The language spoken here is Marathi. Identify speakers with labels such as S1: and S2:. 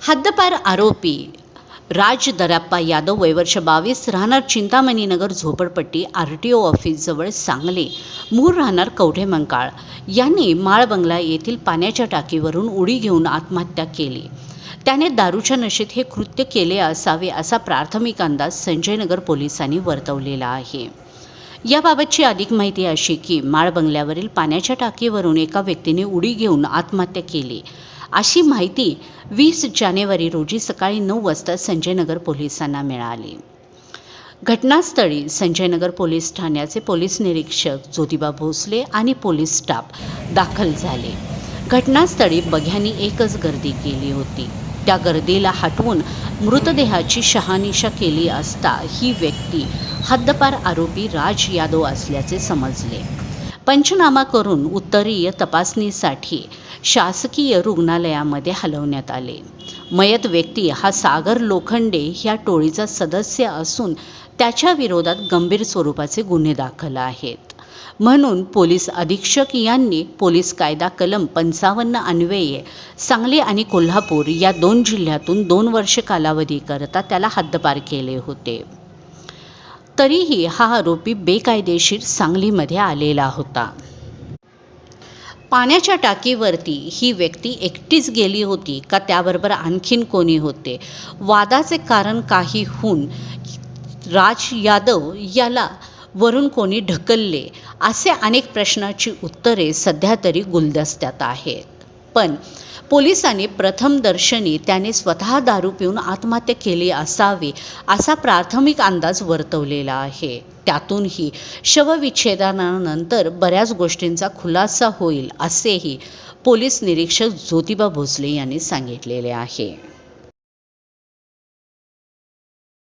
S1: हद्दपार आरोपी राज दर्याप्पा यादव वय वर्ष 22 राहणार चिंतामणीनगर झोपडपट्टी RTO ऑफिसजवळ सांगली, मूळ राहणार कवठे मंकाळ यांनी माळ बंगला येथील पाण्याच्या टाकीवरून उडी घेऊन आत्महत्या केली। त्याने दारूच्या नशेत हे कृत्य केले असावे असा प्राथमिक अंदाज संजयनगर पोलिसांनी वर्तवलेला आहे। याबाबतची अधिक माहिती अशी की माळ बंगल्यावरील पाण्याच्या टाकीवरून एका व्यक्तीने उडी घेऊन आत्महत्या केली अशी माहिती 20 जानेवारी रोजी सकाळी 9 वाजता संजयनगर पोलिसांना मिळाली। घटनास्थळी संजयनगर पोलीस ठाण्याचे पोलीस निरीक्षक ज्योतिबा भोसले आणि पोलीस स्टाफ दाखल झाले। घटनास्थळी बघ्यांनी एकच गर्दी केली होती। त्या गर्दीला हटवून मृतदेहाची शहानिशा केली असता ही व्यक्ती हद्दपार आरोपी राज यादव असल्याचे समजले। पंचनामा करून उत्तरीय तपासणीसाठी शासकीय रुग्णालयामध्ये हलवण्यात आले। मयत व्यक्ती हा सागर लोखंडे ह्या टोळीचा सदस्य असून त्याच्या विरोधात गंभीर स्वरूपाचे गुन्हे दाखल आहेत, म्हणून पोलीस अधीक्षक यांनी पोलीस कायदा कलम 55 अन्वये सांगली आणि कोल्हापूर या 2 जिल्ह्यातून 2 वर्ष कालावधीकरता त्याला हद्दपार केले होते। तरीही हा आरोपी बेकायदेशीर सांगलीमध्ये आलेला होता। पाण्याच्या टाकीवरती ही व्यक्ती एकटीच गेली होती का त्याबरोबर आणखीन कोणी होते? वादाचे कारण काही होऊन राज यादव याला वरून कोणी ढकलले असे अनेक प्रश्नांची उत्तरे सध्या तरी गुलदस्त्यात आहेत। पण पोलिसांनी प्रथमदर्शनी त्याने स्वतः दारू पिऊन आत्महत्या केली असावी असा प्राथमिक अंदाज वर्तवलेला आहे। त्यातूनही शवविच्छेदनानंतर बऱ्याच गोष्टींचा खुलासा होईल असेही पोलीस निरीक्षक ज्योतिबा भोसले यांनी सांगितलेले आहे।